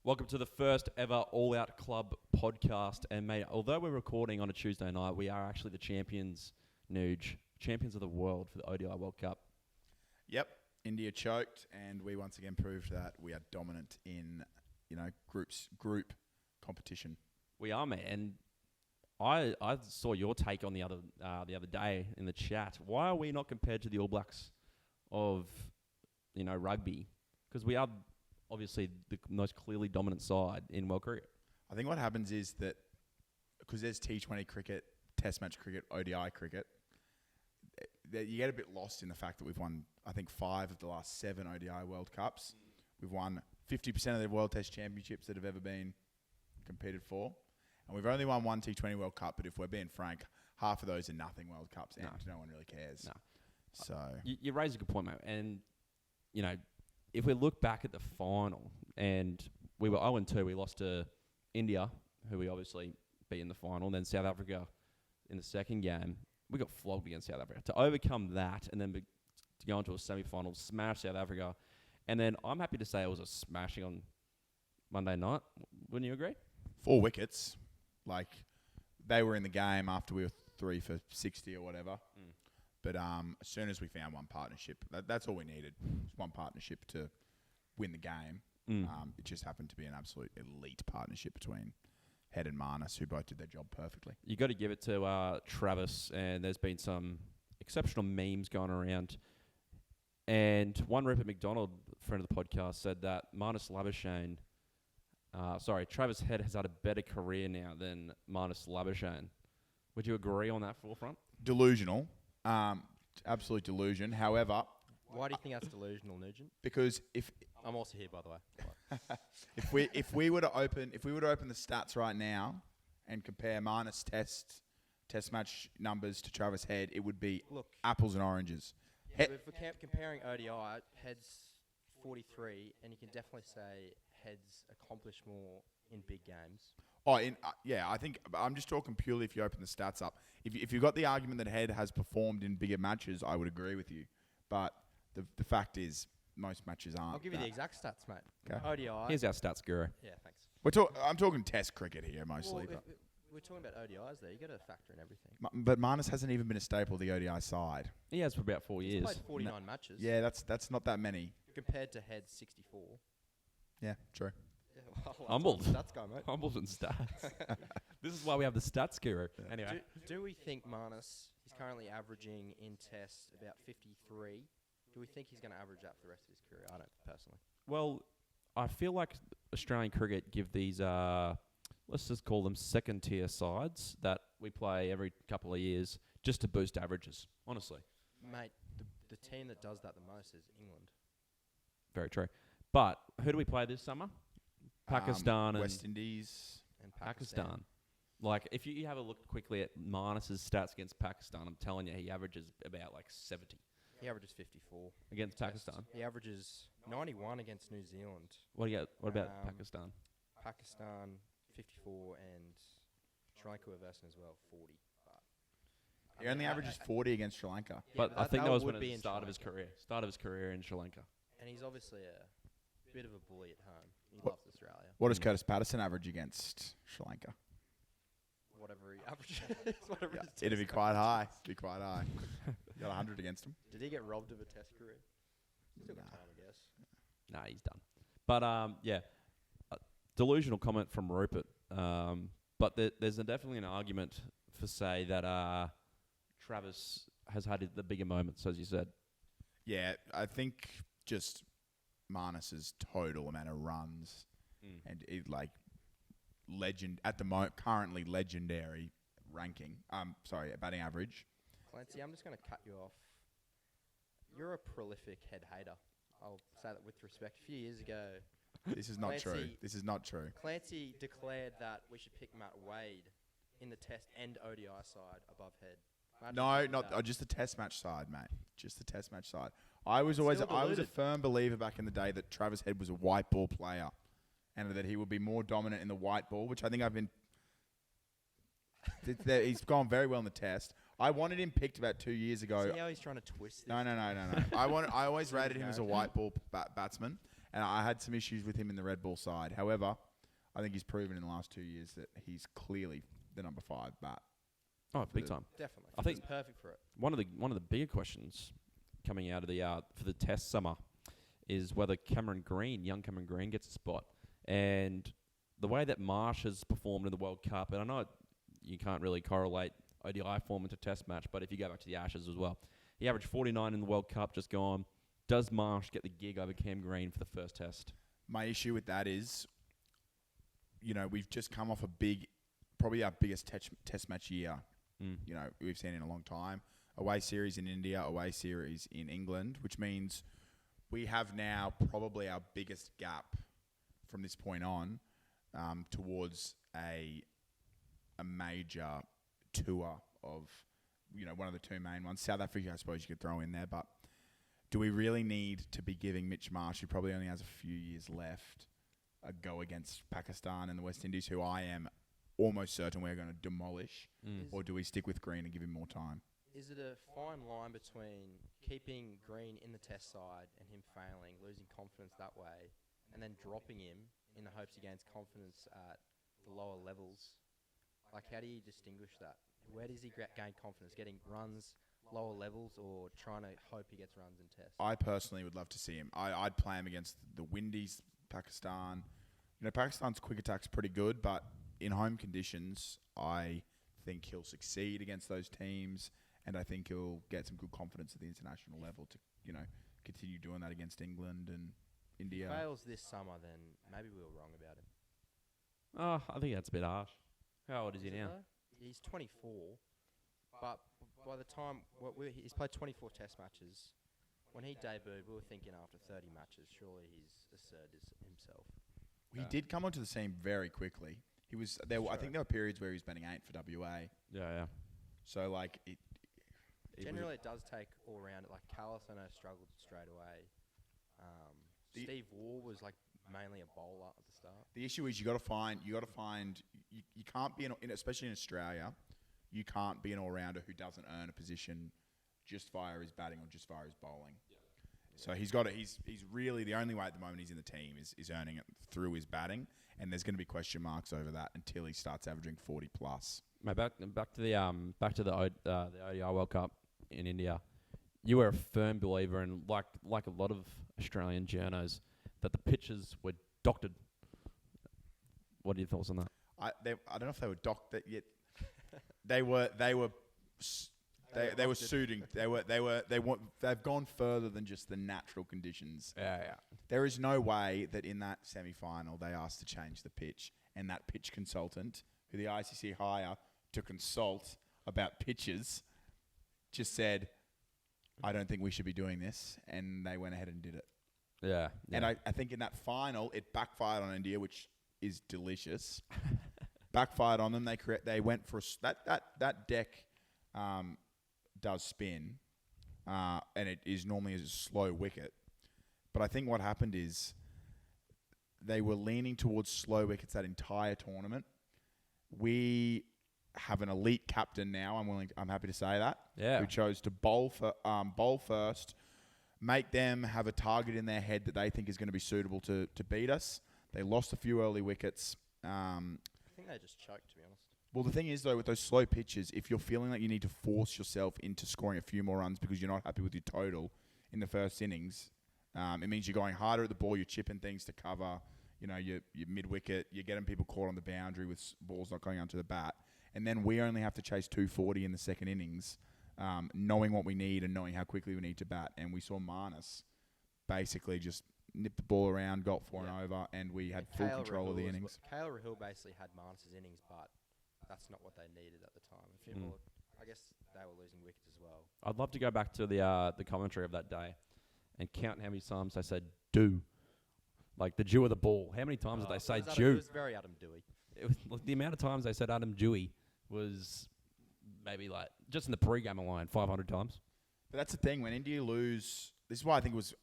Welcome to the first ever All Out Club podcast. And mate, although we're recording on a Tuesday night, we are actually the champions, Nuge. Champions of the world for the ODI World Cup. Yep, India choked, and we once again proved that we are dominant in, group competition. We are, man. And I saw your take on the other day in the chat. Why are we not compared to the All Blacks of, rugby? Because we are obviously the most clearly dominant side in world cricket. I think what happens is that because there's T20 cricket, Test match cricket, ODI cricket, that you get a bit lost in the fact that we've won, I think, 5 of the last 7 ODI World Cups. We've won 50% of the World Test Championships that have ever been competed for. And we've only won 1 T20 World Cup, but if we're being frank, half of those are nothing World Cups, and no one really cares. No. So You raise a good point, mate. And, if we look back at the final, and we were 0-2, we lost to India, who we obviously beat in the final, and then South Africa in the second game. We got flogged against South Africa. To overcome that and then to go into a semi-final, smash South Africa, and then I'm happy to say it was a smashing on Monday night. Wouldn't you agree? 4 wickets. Like, they were in the game after we were 3 for 60 or whatever. But as soon as we found one partnership, that's all we needed. Just one partnership to win the game. It just happened to be an absolute elite partnership between Head and Marnus, who both did their job perfectly. You got to give it to Travis, and there's been some exceptional memes going around. And one Rupert McDonald, friend of the podcast, said that Travis Head has had a better career now than Marnus Labuschagne. Would you agree on that forefront? Delusional. Absolute delusion. However, why do you think that's delusional, Nugent? because if I'm also here, by the way. if we were to open the stats right now and compare Marnus test match numbers to Travis Head, it would be apples and oranges. Yeah, but if we're comparing ODI, Head's 43, and you can definitely say Head's accomplished more in big games. I think I'm just talking purely if you open the stats up. If you've got the argument that Head has performed in bigger matches, I would agree with you. But the fact is, most matches aren't. I'll give you the exact stats, mate. Okay. ODI. Here's our stats guru. Yeah, thanks. I'm talking Test cricket here mostly. Well, we're talking about ODIs there. You got to factor in everything. But Marnus hasn't even been a staple of the ODI side. He has for about 4 He's years. played 49 matches. Yeah, that's not that many. Compared to Head's 64. Yeah, true. Yeah, well, Humbled. That's go, mate. Humbled and stats. This is why we have the stats guru. Yeah. Anyway. Do we think Marnus is currently averaging in Tests about 53? Do we think he's going to average that for the rest of his career? I don't, personally. Well, I feel like Australian cricket give these, let's just call them second-tier sides that we play every couple of years just to boost averages, honestly. Mate, the team that does that the most is England. Very true. But who do we play this summer? Pakistan and West Indies. And Pakistan. Like, if you have a look quickly at Marnus's stats against Pakistan, I'm telling you, he averages about like 70 He averages 54. against Pakistan. He averages 91 against New Zealand. What do you got? What about Pakistan? Pakistan, 54, and Sri Lanka were versing as well, 40. But He only averages 40 against Sri Lanka. Yeah, But I think that was when would be at the in start Sri of his Lanka. career. Start of his career in Sri Lanka. And he's obviously a bit of a bully at home. He What- loves Australia. What does Curtis Patterson average against Sri Lanka? Whatever he averages. Whatever his It'd be test quite high. averages. Be quite high. Got 100 against him. Did he get robbed of a test career? Still got Nah. time, I guess. Nah, he's done. But delusional comment from Rupert. But there's definitely an argument for say that Travis has had the bigger moments, as you said. Yeah, I think just Marnus's total amount of runs and legend at the moment, currently legendary ranking. Batting average. Clancy, I'm just going to cut you off. You're a prolific Head hater. I'll say that with respect. A few years ago, This is not true. Clancy- This is not true. Clancy declared that we should pick Matt Wade in the Test and ODI side above Head. Imagine No, doing not that. just the Test match side, mate. Just the Test match side. I was a deluded. firm believer back in the day that Travis Head was a white ball player, and that he would be more dominant in the white ball, which I think I've been. He's gone very well in the Test. I wanted him picked about 2 years ago. See how he's trying to twist this? No. I always rated him as a white ball batsman, And I had some issues with him in the Red Bull side. However, I think he's proven in the last 2 years that he's clearly the number 5 bat. Oh, big the- time. Definitely. I think- He's perfect for it. One of the bigger questions coming out of the for the Test summer is whether young Cameron Green, gets a spot, and the way that Marsh has performed in the World Cup. And I know you can't really correlate ODI form into Test match, but if you go back to the Ashes as well, he averaged 49 in the World Cup just gone. Does Marsh get the gig over Cam Green for the first Test? My issue with that is, we've just come off probably our biggest test match year. We've seen in a long time. Away series in India, away series in England, which means we have now probably our biggest gap from this point on towards a major tour of, one of the two main ones. South Africa, I suppose you could throw in there, but do we really need to be giving Mitch Marsh, who probably only has a few years left, a go against Pakistan and the West Indies, who I am almost certain we're going to demolish, or do we stick with Green and give him more time? Is it a fine line between keeping Green in the Test side and him failing, losing confidence that way, and then dropping him in the hopes he gains confidence at the lower levels? Like, how do you distinguish that? Where does he gain confidence? Getting runs, lower levels, or trying to hope he gets runs in Test? I personally would love to see him. I'd play him against the Windies, Pakistan. Pakistan's quick attack's pretty good, but in home conditions, I think he'll succeed against those teams, and I think he'll get some good confidence at the international level to, continue doing that against England and India. If he fails this summer, then maybe we were wrong about him. Oh, I think that's a bit harsh. How old is he Is it now? though? He's 24, but by the time he's played 24 Test matches. When he debuted, we were thinking after 30 matches, surely he's asserted himself. He did come onto the scene very quickly. He was there. I think there were periods where he was batting 8 for WA. Yeah. So it Generally, it does take all round. Like Callis, I know, struggled straight away. Steve Waugh was like mainly a bowler at the start. The issue is you got to find. You can't be especially in Australia. You can't be an all-rounder who doesn't earn a position just via his batting or just via his bowling. So he's really the only way at the moment he's in the team is earning it through his batting, and there's going to be question marks over that until he starts averaging 40 plus. Mate, back to the ODI World Cup in India. You were a firm believer, and like a lot of Australian journos, that the pitches were doctored. What are your thoughts on that? I don't know if they were doctored yet. They were suiting. They've gone further than just the natural conditions. Yeah. There is no way that in that semi-final they asked to change the pitch, and that pitch consultant, who the ICC hire to consult about pitches, just said, "I don't think we should be doing this," and they went ahead and did it. Yeah. And I think in that final, it backfired on India, which is delicious. Backfired on them. They went for that deck does spin, and it is normally a slow wicket. But I think what happened is they were leaning towards slow wickets that entire tournament. We have an elite captain now. I'm happy to say that. Yeah. Who chose to bowl first, make them have a target in their head that they think is going to be suitable to beat us. They lost a few early wickets. I think they just choked, to be honest. Well, the thing is, though, with those slow pitches, if you're feeling like you need to force yourself into scoring a few more runs because you're not happy with your total in the first innings, it means you're going harder at the ball, you're chipping things to cover, your mid-wicket, you're getting people caught on the boundary with balls not going onto the bat. And then we only have to chase 240 in the second innings, knowing what we need and knowing how quickly we need to bat. And we saw Marnus basically just nip the ball around, got 4 and over, and we had full control of the innings. KL Rahul basically had Marnus's innings, but that's not what they needed at the time. I guess they were losing wickets as well. I'd love to go back to the commentary of that day and count how many times they said "do," like the dew of the ball. How many times did they say "dew"? It was very Adam Dewey. It was, like, the amount of times they said Adam Dewey was maybe like just in the pre-game alone 500 times. But that's the thing. When India lose, this is why I think it was,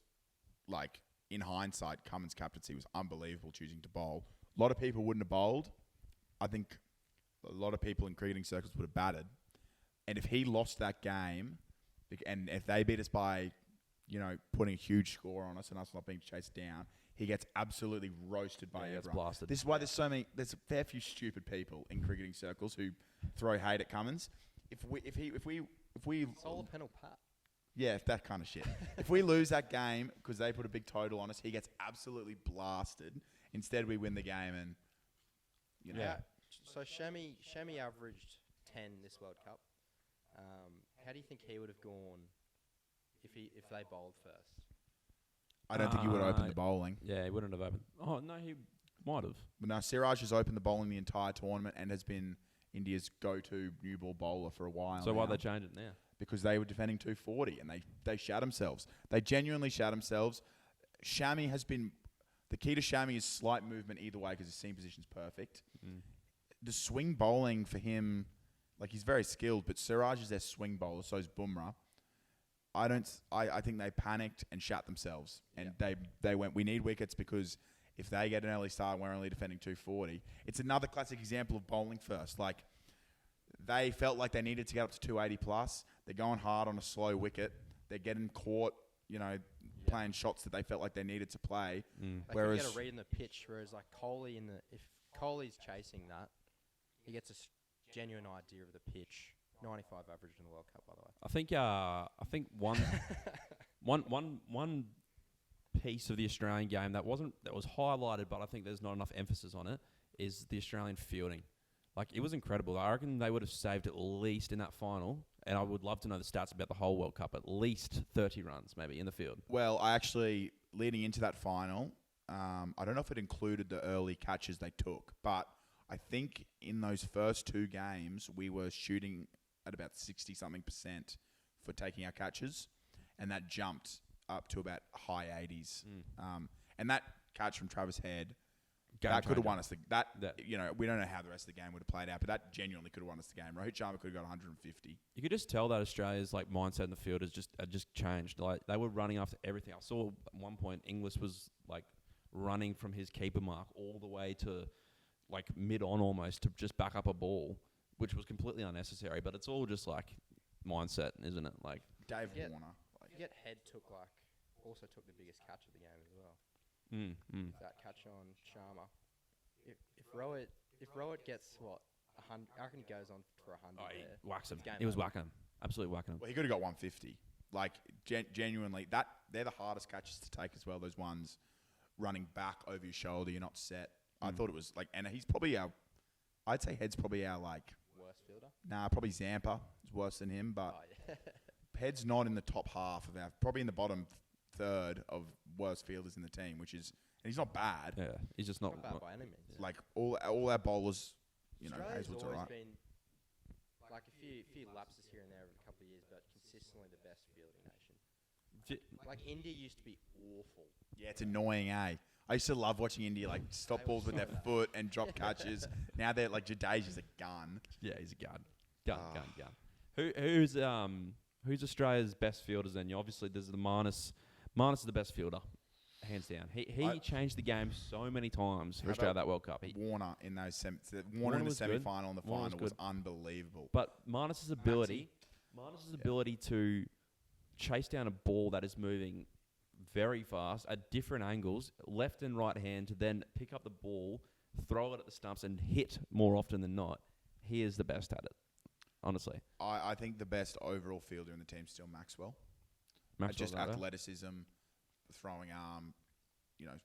like, in hindsight, Cummins' captaincy was unbelievable choosing to bowl. A lot of people wouldn't have bowled. I think a lot of people in cricketing circles would have batted. And if he lost that game, and if they beat us by, putting a huge score on us and us not being chased down, he gets absolutely roasted by Yeah, he gets everyone. blasted. This is why there's a fair few stupid people in cricketing circles who throw hate at Cummins. If we Solar panel Pat. yeah, that kind of shit. If we lose that game because they put a big total on us, he gets absolutely blasted. Instead, we win the game and, you know. Yeah. So Shami averaged 10 this World Cup. How do you think he would have gone if they bowled first? I don't think he would have opened the bowling. Yeah, he wouldn't have opened. Oh, no, he might have. But now Siraj has opened the bowling the entire tournament and has been India's go-to new ball bowler for a while So now. why they change it now? Because they were defending 240 and they shat themselves. They genuinely shat themselves. Shami has been... The key to Shami is slight movement either way because his seam position's perfect. Mm. The swing bowling for him, like he's very skilled, but Siraj is their swing bowler, so is Bumrah. I think they panicked and shat themselves. And they went, we need wickets because if they get an early start and we're only defending 240. It's another classic example of bowling first. Like, they felt like they needed to get up to 280 plus. They're going hard on a slow wicket. They're getting caught, playing shots that they felt like they needed to play. Mm. They Whereas- could get a read in the pitch, whereas like Kohli if Kohli's chasing that, he gets a genuine idea of the pitch. 95 average in the World Cup, by the way. I think one piece of the Australian game that was highlighted, but I think there's not enough emphasis on it, is the Australian fielding. Like, it was incredible. I reckon they would have saved at least in that final, and I would love to know the stats about the whole World Cup, at least 30 runs maybe in the field. Well, leading into that final, I don't know if it included the early catches they took, but I think in those first two games, we were shooting at about 60-something% for taking our catches, and that jumped up to about high 80s. And that catch from Travis Head, that could have won us we don't know how the rest of the game would have played out, but that genuinely could have won us the game. Rohit Sharma could have got 150. You could just tell that Australia's like mindset in the field has just changed. Like, they were running after everything. I saw at one point Inglis was like running from his keeper mark all the way to like mid on almost to just back up a ball, which was completely unnecessary. But it's all just like mindset, isn't it? Like, Dave Yeah. Warner. Yet Head also took the biggest catch of the game as well. That catch on Sharma. If Rohit gets 100, I reckon he goes on for 100 he there. whacks him. It's game He was over. whacking him. Absolutely whacking him. Well, he could have got 150. Like, genuinely, they're the hardest catches to take as well. Those ones running back over your shoulder, you're not set. I thought it was like, and he's probably I'd say Head's probably our Worst fielder. probably Zampa is worse than him, but Yeah. Head's not in the top half of probably in the bottom third of worst fielders in the team, and he's not bad. Yeah, he's just not. Not bad by any means. Like all our bowlers, Australia's Hazelwood's always alright. been like a few lapses here and there over a couple of years, but consistently the best fielding nation. Like India used to be awful. Yeah, it's annoying, eh? I used to love watching India stop balls with their foot and drop catches. Now they're like Jadeja's a gun. Yeah, he's a gun. Gun. Who's Australia's best fielders then? Obviously, there's the Marnus. Marnus is the best fielder, hands down. He changed the game so many times for How Australia about that World Cup. Warner in those Warner Warner in the was good. semi-final and the Warner was final was good. unbelievable. But Marnus's ability to chase down a ball that is moving very fast at different angles, left and right hand, to then pick up the ball, throw it at the stumps, and hit more often than not. He is the best at it, honestly. I think the best overall fielder in the team is still Maxwell. Maxwell's Just right there. athleticism, throwing arm,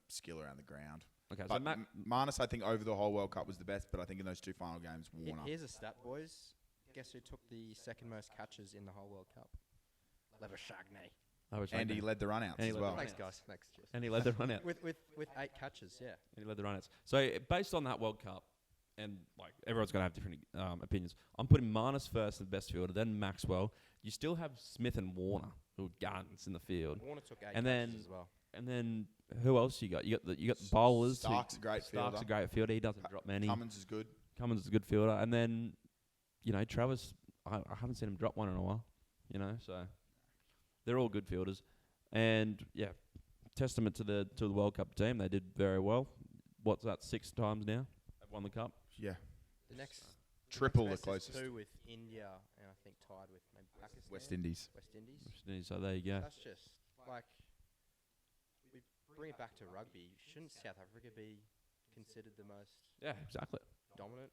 skill around the ground. Okay, so But Marnus, I think, over the whole World Cup was the best, but I think in those two final games, Warner. Here's a stat, boys. Guess who took the second most catches in the whole World Cup? Labuschagne. And he led the run-outs And he as led the well. Thanks, guys. Thanks, cheers. And he led the run out. With 8 catches, yeah. And he led the run outs. So based on that World Cup, and like everyone's going to have different opinions, I'm putting Marnus first, the best fielder, then Maxwell. You still have Smith and Warner, who are guns in the field. Warner took 8 And catches then- as well. And then who else you got? You got the bowlers. who- Stark's a great Stark's fielder. a great fielder. He doesn't drop many. Cummins is good. Cummins is a good fielder. And then, Travis, I haven't seen him drop one in a while. So they're all good fielders. And yeah, testament to the World Cup team. They did very well. What's that? 6 times now they've won the cup. Yeah. The next Triple the next best is closest. 2 with India, and I think tied with maybe Pakistan. West Indies. West Indies. So there you go. That's just like we've bring it back to rugby. Shouldn't South Africa be considered the most Yeah, exactly. dominant?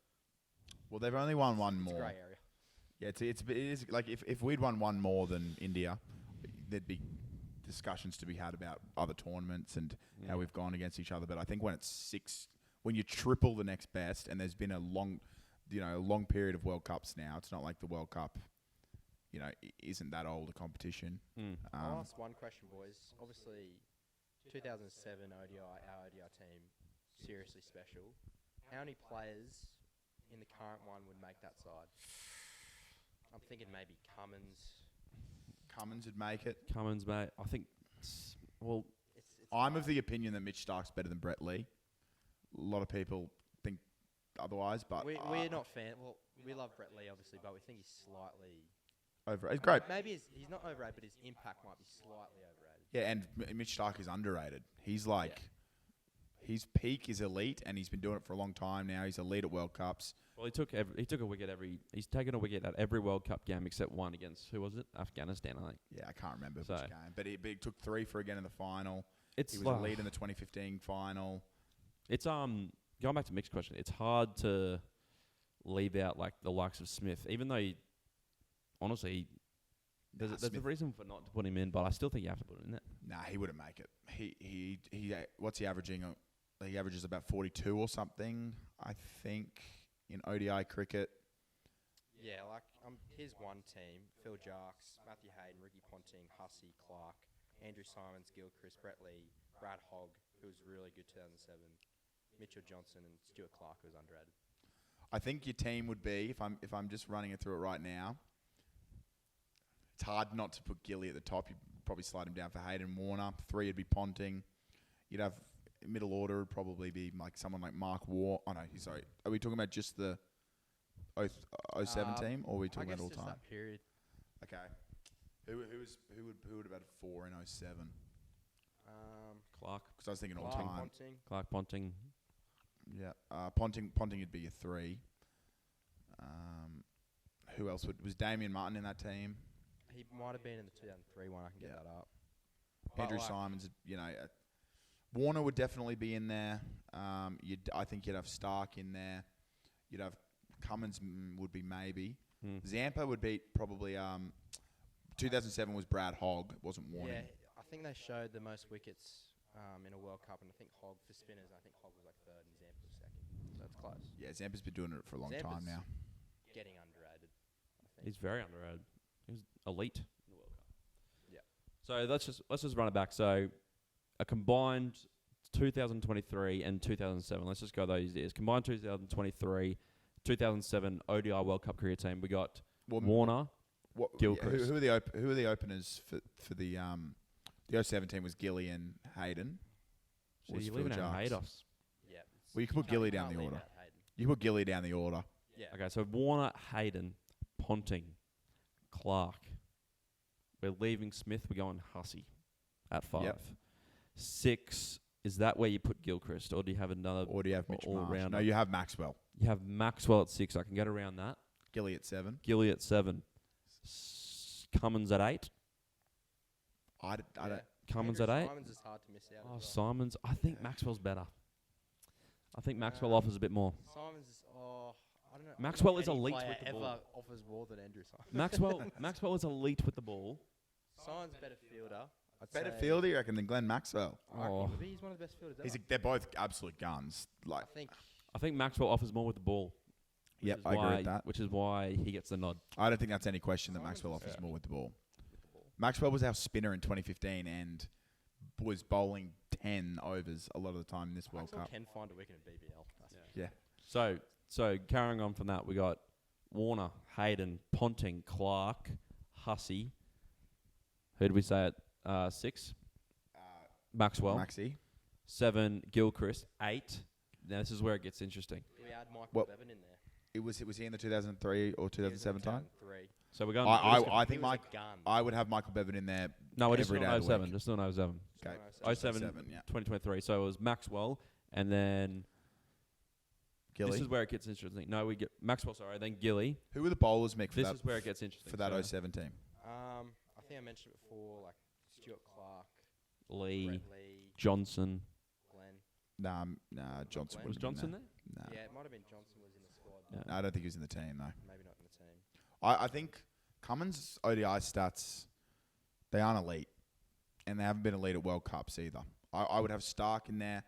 Well, they've only won one It's a more. grey area. Yeah, it is like if we'd won one more than India, there'd be discussions to be had about other tournaments and how we've gone against each other. But I think when it's 6, when you triple the next best, and there's been a long period of World Cups now. It's not like the World Cup, isn't that old a competition. I'll ask one question, boys. Obviously, 2007 ODI, our ODI team, seriously special. How many players in the current one would make that side? I'm thinking maybe Cummins would make it. Cummins, mate. I think. Well, It's I'm of hard. the opinion that Mitch Stark's better than Brett Lee. A lot of people think otherwise, but We're not fan. Well, we love Brett Lee, obviously, but we think he's slightly. over. It's great. Maybe he's not overrated, but his impact might be slightly overrated. Yeah, and Mitch Stark is underrated. He's like, his peak is elite, and he's been doing it for a long time now. He's elite at World Cups. well, he took a wicket He's taken a wicket at every World Cup game except one against who was it? Afghanistan, I think. Yeah, I can't remember So- which game, but he took 3 for again in the final. It's He was elite in the 2015 final. It's going back to Mick's question. It's hard to leave out like the likes of Smith, even though honestly, there's a Smith- reason for not to put him in, but I still think you have to put him in there. Nah, he wouldn't make it. He what's he averaging? He averages about 42 or something, I think, in ODI cricket. Yeah, like here's one team: Phil Jarks, Matthew Hayden, Ricky Ponting, Hussey, Clark, Andrew Simons, Gilchrist, Brett Lee, Brad Hogg, who was really good 2007, Mitchell Johnson, and Stuart Clark, who was underrated. I think your team would be, if I'm just running it through it right now, it's hard not to put Gilly at the top. You'd probably slide him down for Hayden Warner. 3 would be Ponting. You'd have middle order would probably be like someone like Mark War. Oh no, sorry. Are we talking about just the 07 team, or are we I talking guess about all just time? that period. Okay. Who would have had 4 in 07? Clark Because I was thinking all Clark, time. Ponting. Ponting. Yeah, Ponting would be a 3. Who else was Damien Martin in that team? He might have been in the 2003 one. I can get Yeah. that up. But Andrew like, Simons, Warner would definitely be in there. I think you'd have Stark in there. You'd have Cummins would be maybe. Zampa would be probably. 2007 was Brad Hogg. It wasn't Warner. Yeah, I think they showed the most wickets in a World Cup, and I think Hogg for spinners. I think Hogg was like 3rd and Zampa was 2nd. So it's close. Yeah, Zampa's been doing it for a long time Zampa's now. Getting underrated. I think. He's very underrated. He was elite in the World Cup. Yeah. So let's just run it back. So a combined 2023 and 2007. Let's just go those years. Combined 2023, 2007 ODI World Cup career team. We got Warner. Gilchrist. Who are the openers for the 07 team? Was Gilly and Hayden? So Was you're Phil leaving out Jarks? Haydos. Yeah. Well, you can put Gilly down the order. You put Gilly down the order. Yeah. Okay, so Warner, Hayden, Ponting, Clark. We're leaving Smith. We're going Hussey at 5. Yep. 6, is that where you put Gilchrist, or do you have another Or do you have Mitch all Marsh? rounder? No, you have Maxwell. You have Maxwell at 6. I can get around that. Gilly at 7. Gilly at 7. Cummins at 8. I don't. Cummins Andrew at 8. Simons is hard to miss out. Oh, as well. Simons. I think Maxwell's better. I think Maxwell offers a bit more. Simons is. Oh, I don't know. Maxwell I is don't know elite any with the player ball. ever offers more than Andrew Simons. Maxwell is elite with the ball. Simons better fielder. I'd Better say. fielder, you reckon, than Glenn Maxwell? I reckon Oh. he would be. He's one of the best fielders ever. They're both absolute guns. Like, I think Maxwell offers more with the ball. which Yep, is I agree why- with that. Which is why he gets the nod. I don't think that's any question that Simons Maxwell is- offers more with the ball. with the ball. Maxwell was our spinner in 2015 and was bowling 10 overs a lot of the time in this World Maxwell Cup. can find a wicket in BBL. That's for Yeah. So carrying on from that, we got Warner, Hayden, Ponting, Clark, Hussey. Who did we say at 6? Maxwell. Maxi. 7, Gilchrist. 8. Now this is where it gets interesting. Do we add Michael Well, Bevan in there? Was he in the 2003 or 2007 time? 2003. So we're going. I He think was a gun. I would have Michael Bevan in there. no, we're just every doing day of the 07. week. Just doing 07. Okay. 2007. 07, yeah. 2023. So it was Maxwell, and then Gilly. this is where it gets interesting. No, we get Maxwell. Sorry, then Gilly. Who were the bowlers, Mick, for This that, is where it gets interesting. for that So 07 team? I think I mentioned it before, like Stuart Clark, Lee, Brett Lee, Johnson. Glenn. Nah, Johnson Glenn. Was wouldn't have been Johnson there? Nah. Yeah, it might have been Johnson was in the squad. Yeah. No, I don't think he was in the team though. Maybe not in the team. I think Cummins' ODI stats, they aren't elite, and they haven't been elite at World Cups either. I would have Stark in there.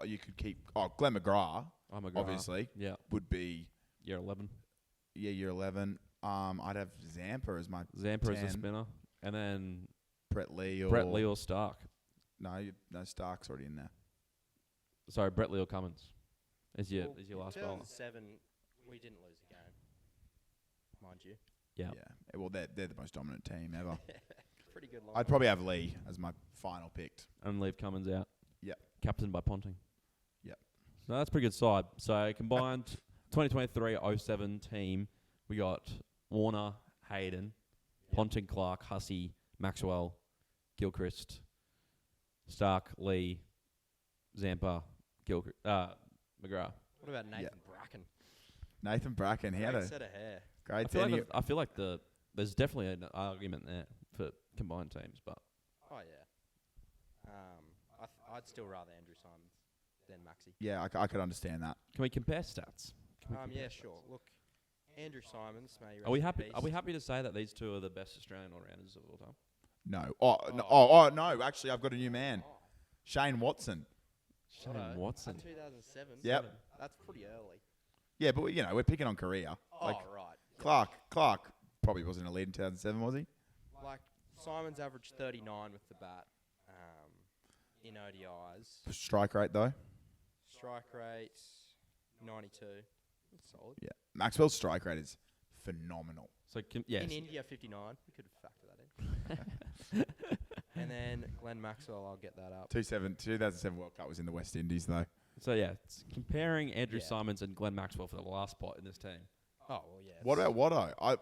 You could keep Glenn McGrath, I'm a obviously, Yeah. would be Year 11. year 11. I'd have Zampa as my Zampa as 10. a spinner. And then Brett Lee or Brett Lee or Stark. no Stark's already in there. Sorry, Brett Lee or Cummins is your Well, last in bowler. 2007, we didn't lose a game, mind you. Yeah. Well, they're the most dominant team ever. Pretty good line. I'd probably have Lee as my final picked. And leave Cummins out. Yep. Captain by Ponting. Yep. So that's a pretty good side. So combined 2023-07 team, we got Warner, Hayden, Ponting, Clark, Hussey, Maxwell, Gilchrist, Stark, Lee, Zampa, McGrath. What about Nathan Yeah. Bracken? Nathan Bracken, he had Great a set of hair. great I feel like there's definitely an argument there for combined teams, but Oh yeah. I'd still rather Andrew Simons than Maxi. Yeah, I could understand that. can we compare stats? Yeah, sure. Look, Andrew Simons, may Are we rest in happy? peace. Are we happy to say that these two are the best Australian all-rounders of all time? No. No. Actually, I've got a new man. Oh, Shane Watson. Shane righto. Watson. 2007. Yep. That's pretty early. Yeah, but we're picking on Korea. Like Right. Clark probably wasn't a lead in 2007, was he? Like Simons averaged 39 with the bat in ODIs. Strike rate though. Strike rate 92. That's solid. Yeah. Maxwell's strike rate is phenomenal. So yes. In India 59. We could factor that in. And then Glenn Maxwell, I'll get that up. 2007 World Cup was in the West Indies though. So yeah, it's comparing Andrew Yeah. Simons and Glenn Maxwell for the last spot in this team. Oh well, yeah. What about Watto?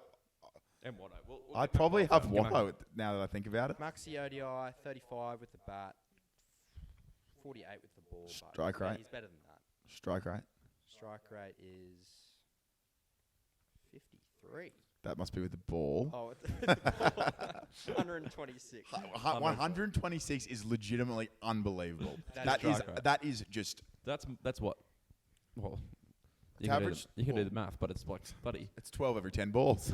And Watto. We'll I'd get back probably to have Watto. Watto now that I think about it. Maxi ODI 35 with the bat, 48 with the ball. but Strike yeah, rate. He's better than that. Strike rate. Strike rate is 53. That must be with the ball. Oh, with the ball. 126. 126 is legitimately unbelievable. That is strike rate. That is just That's what. Well, It's you can, average- you can do well- the math, but it's like buddy. it's 12 every 10 balls.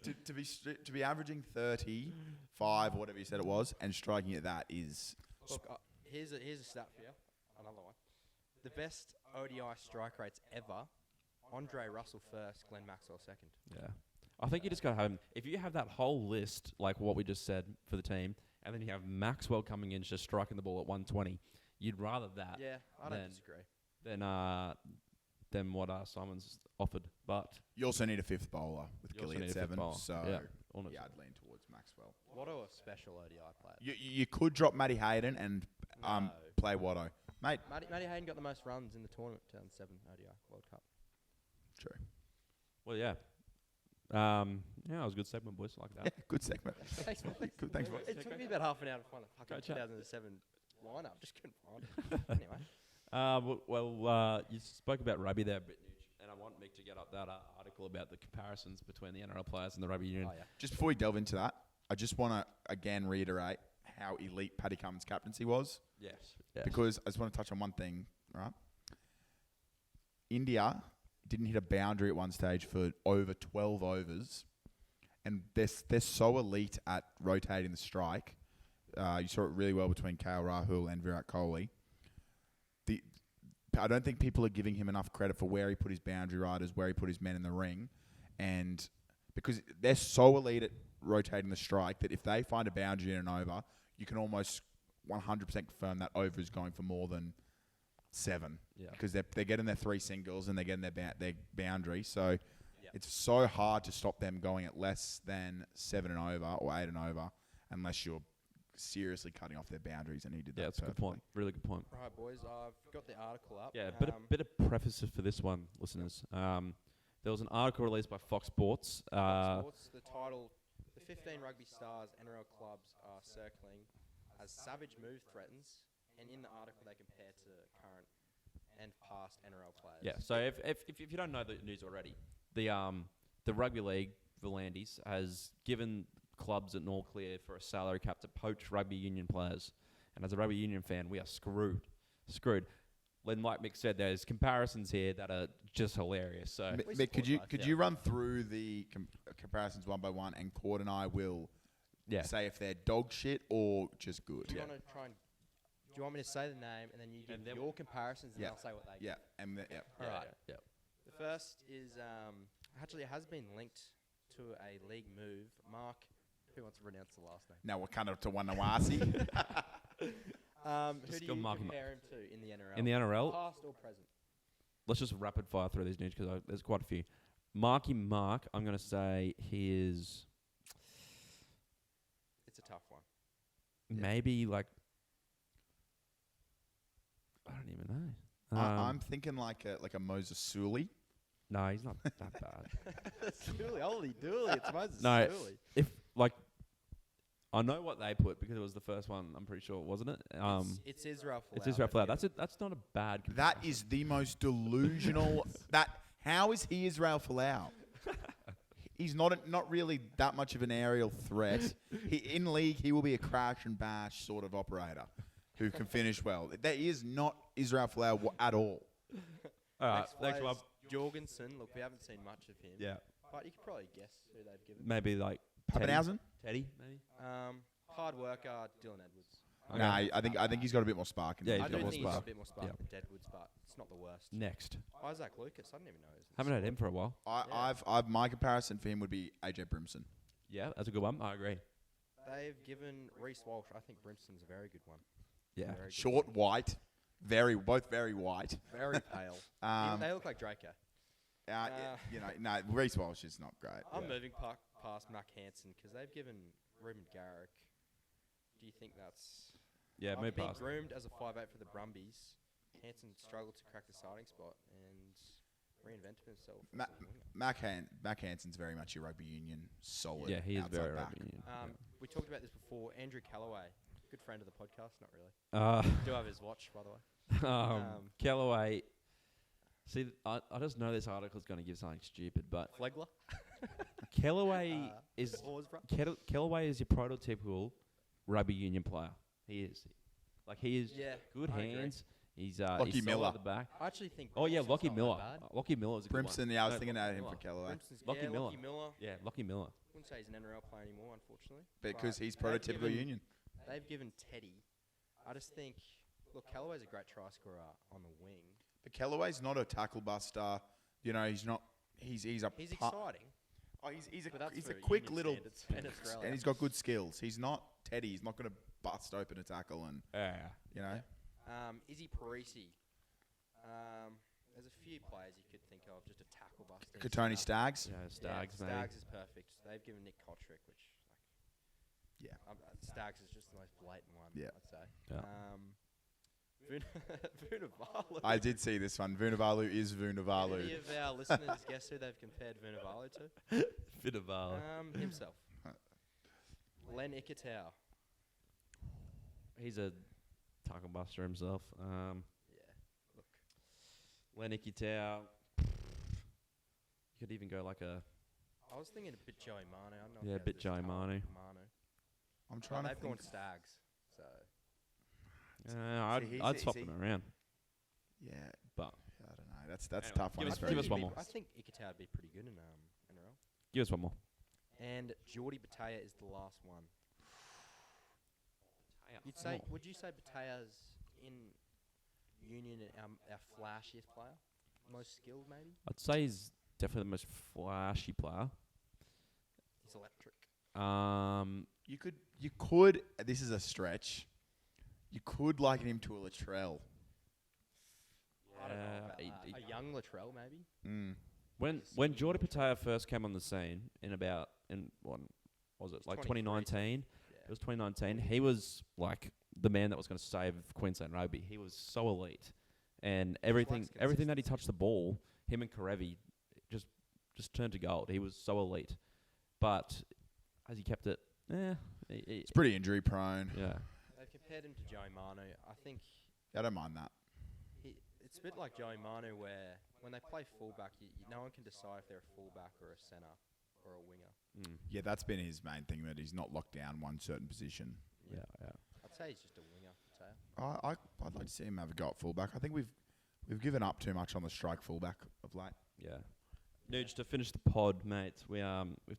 to be averaging 35 or whatever you said it was and striking at that is Look, here's a stat for you. Another one. The best ODI strike rates ever. Andre Russell first, Glenn Maxwell second. Yeah. I think you just got to have him. If you have that whole list, like what we just said for the team, and then you have Maxwell coming in just striking the ball at 120, you'd rather that Yeah, I don't then- disagree. than what Simons offered. But you also need a fifth bowler with you also Gilly need at a fifth 7. bowler. So yeah, honestly. yeah, I'd lean towards Maxwell. Watto a special ODI player. You could drop Matty Hayden and No. play Watto. Mate, Matty Hayden got the most runs in the tournament, 2007 ODI World Cup. true. Well, yeah. Yeah, it was a good segment, boys. Like Yeah, that. good segment. Thanks, boys. Good, thanks, boys. It took me about half an hour to find a fucking Great chat. 2007 lineup. Just couldn't find it. Anyway. You spoke about rugby there a bit, Nuge, and I want Mick to get up that article about the comparisons between the NRL players and the rugby union. Oh, yeah. Just before we delve into that, I just want to again reiterate how elite Paddy Cummins' captaincy was. Yes. yes. Because I just want to touch on one thing, right? India didn't hit a boundary at one stage for over 12 overs, and they're so elite at rotating the strike. You saw it really well between KL Rahul and Virat Kohli. I don't think people are giving him enough credit for where he put his boundary riders, where he put his men in the ring, and because they're so elite at rotating the strike that if they find a boundary in an over, you can almost 100% confirm that over is going for more than 7 Yeah. because they're getting their 3 singles and they're getting their boundary. So Yeah. it's so hard to stop them going at less than 7 and over or 8 and over unless you're seriously cutting off their boundaries, and he did that. Yeah, that's a good perfectly. point. Really good point. Right, boys. I've got the article up. Yeah, bit of preface for this one, listeners. There was an article released by Fox Sports. Sports, the title, the 15 rugby stars NRL clubs are circling as savage move threatens, and in the article they compare to current and past NRL players. Yeah. So if you don't know the news already, the rugby league, Volandis, has given clubs at North Clear for a salary cap to poach rugby union players, And as a rugby union fan, we are screwed. Screwed. When, like Mick said, there's comparisons here that are just hilarious. So Mick, We Mick, could support you both, could yeah. you run through the comparisons one by one, and Cord and I will yeah, say if they're dog shit or just good. Do you want to try and? Do you want me to say the name and then you give And then your comparisons and Yeah. I'll say what they? Yeah, and yeah. All right. yeah. The first is actually it has been linked to a league move. Mark, who wants to pronounce the last name? Now we're kind of to Wanawasi. Who Just do go you Marky compare him to in the NRL? In the NRL, Past or present? let's just rapid fire through these news because there's quite a few. Marky Mark, I'm going to say he is It's a tough one. maybe like, I don't even know. I'm thinking like a Moses Sully. No, he's not that bad. Dooley, holy Dooley, it's Moses No, Dooley. If like, I know what they put because it was the first one. I'm pretty sure, wasn't it? It's Israel Folau. It's Israel they've Folau. That's given. it. That's not a bad. That comparison. is the most delusional. How is he Israel Folau? He's not really that much of an aerial threat. In league, he will be a crash and bash sort of operator who can finish well. That is not Israel Folau at all. All right. Next Thanks, player Rob. is Jorgensen. Look, we haven't seen much of him. Yeah. But you could probably guess who they've given. Maybe like Teddy. Pappenhausen? Teddy, maybe. Hard worker, Dylan Edwards. Okay. Nah, I think he's got a bit more spark. In Yeah, him. I he's do got more think he's got a spark. bit more spark Yeah. than Deadwoods, but it's not the worst. Next. Isaac Lucas, I didn't even know his name. Haven't heard him for a while. I've my comparison for him would be AJ Brimson. Yeah, that's a good one. I agree. They've given Reece Walsh. I think Brimson's a very good one. Yeah. Very good Short, one. white, both very white. Very pale. Um, They look like Draco. Reece Walsh is not great. I'm moving past Mac Hansen because they've given Ruben Garrick. Do you think that's... Yeah, After move being past. groomed as a 5'8" for the Brumbies, Hansen struggled to crack the starting spot and reinvented himself. as a winger. Mac Hansen's very much your rugby union solid. Yeah, he is outside very back. rugby union. We talked about this before. Andrew Callaway, good friend of the podcast, not really. Yeah. Do have his watch, by the way. Callaway. See, I just know this article's going to give something stupid, but Flegler. Callaway is Horsburgh. Callaway is your prototypical rugby union player. He is. Like he is Yeah, good I agree. hands. He's Lockie he's solid Miller. at the back. I actually think. Oh yeah, Brimson's Lockie not Miller. that bad. Lockie Miller's a good Brimson, one. yeah, I was No, thinking Lockie about him Miller. for Callaway. Brimson's, Lockie yeah, Miller. Lockie Miller. Yeah, Lockie Miller. Wouldn't say he's an NRL player anymore, unfortunately. Because But he's they've prototypical given- union. They've given Teddy. I just think, look, Callaway's a great try scorer on the wing. But Callaway's not a tackle buster. You know, he's not. He's a. He's pu- exciting, Oh, he's but that's a for quick union little. standards in Australia. And he's got good skills. He's not Teddy. He's not going to bust open a tackle and Yeah. you know. Izzy Parisi. There's a few players you could think of, just a tackle buster. Katoni Staggs. Yeah, Stags, maybe. Stags is perfect. They've given Nick Kotrick, which Yeah. Stags is just the most blatant one. Yeah. I'd say. Yeah. Vunivalu. I did see this one. Vunivalu is Any Vunivalu. of our listeners guess who they've compared Vunivalu to? Vunivalu. Himself. Len Ikitau. He's a tackle buster himself. Yeah. Look. Lenny Tau. You could even go like a I was thinking a bit Joey Manu. I don't know. Yeah, if a bit Joey Manu. I'm trying to They've gone think. Stags. So I'd See, swap see. them around. Yeah, but I don't know. That's a Anyway, tough one. give us- It's very give us one big. more. I think Ikitau would be pretty good in NRL. Give us one more. And Geordie Bataya is the last one. Would you say Bataya's in Union our flashiest player? Most skilled, maybe? I'd say he's definitely the most flashy player. He's electric. You could. This is a stretch. You could liken him to a Latrell. I don't know Yeah, about he- that. A young Latrell, maybe? Mm. When Geordie Pataya first came on the scene in what was it, like 2019? Yeah. It was 2019. He was like the man that was going to save Queensland rugby. He was so elite, and everything that he touched the ball, him and Karevi, just turned to gold. He was so elite, but as he kept it, It's pretty injury prone. yeah. They've compared him to Joey Manu. I think I don't mind that. it's a bit like Joey Manu where when they play fullback, no one can decide if they're a fullback or a centre or a winger. Yeah, that's been his main thing, that he's not locked down one certain position. Yeah. I'd say he's just a winger. Teo. I'd like to see him have a go at fullback. I think we've given up too much on the strike fullback of late. Yeah. Nuge, to finish the pod, mate, we've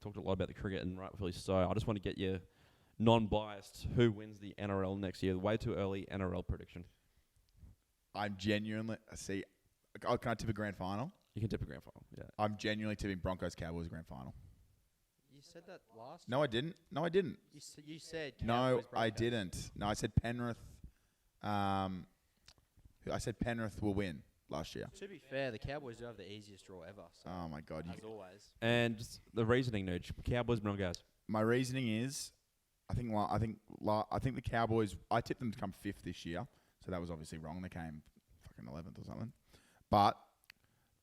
talked a lot about the cricket, and rightfully so. I just want to get your non-biased who wins the NRL next year. Way too early NRL prediction. I'm genuinely can I tip a grand final? You can tip a grand final. Yeah. I'm genuinely tipping Broncos Cowboys grand final. You said that last. No, I didn't. You said. No, Cowboys, I Broncos. didn't. No, I said Penrith. I said Penrith will win last year. To be fair, the Cowboys do have the easiest draw ever. So Oh my god! as always. And the reasoning, Nuge. Cowboys, Broncos. My reasoning is, I think the Cowboys. I tipped them to come 5th this year, so that was obviously wrong. They came fucking 11th or something, but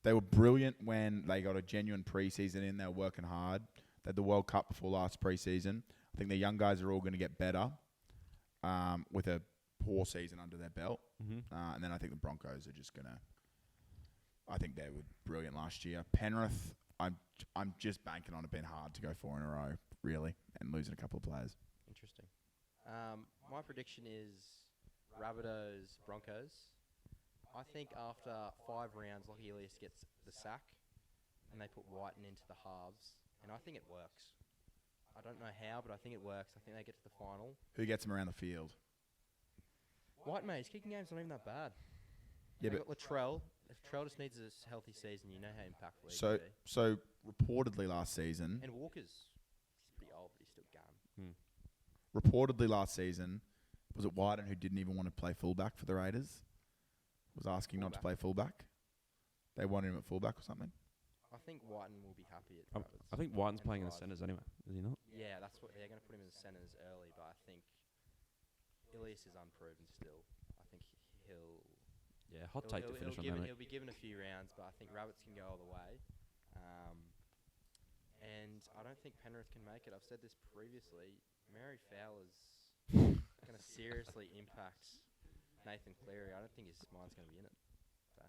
they were brilliant when they got a genuine preseason in. They were working hard. They had the World Cup before last preseason. I think the young guys are all going to get better with a poor season under their belt, and then I think the Broncos are just gonna. I think they were brilliant last year. Penrith, I'm just banking on it being hard to go 4 in a row, really, and losing a couple of players. Interesting. My prediction is Rabbitohs Broncos. I think after 5 rounds, Lockie Elias gets the sack, and they put Whiten into the halves, and I think it works. I don't know how, but I think it works. I think they get to the final. Who gets them around the field? White, mate, his kicking game's not even that bad. Yeah, They but got Latrell. If Latrell just needs a healthy season, you know how impactful he so can be. so reportedly last season, And Walker's he's pretty old, but he's still going. was it Whiten who didn't even want to play fullback for the Raiders? Was asking not to play fullback. They wanted him at fullback or something. I think Whiten will be happy at I Rabbits. think Whiten's And playing in the Drive. centres anyway. Is he not? Yeah, that's what they're going to put him in the centres early, but I think Elias is unproven still. I think he'll Yeah, hot take to finish on that, mate. he'll be given a few rounds, but I think Rabbits can go all the way. And I don't think Penrith can make it. I've said this previously. Mary Fowler's going to seriously impact Nathan Cleary. I don't think his mind's going to be in it. So,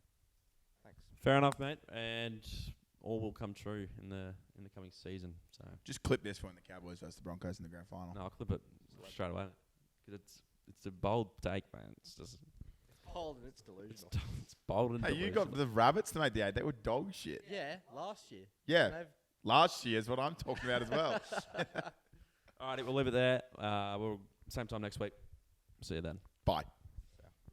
thanks. Fair enough, mate. And all will come true in the coming season. So Just clip this one: the Cowboys versus the Broncos in the grand final. no, I'll clip it straight away because it's a bold take, man. It's just It's bold and it's delusional. it's bold and Hey, you got delusional. the Rabbits to make the 8. They were dog shit. Yeah, last year. Yeah, And they've last year is what I'm talking about as well. All right, we'll leave it there. We'll same time next week. See you then. Bye.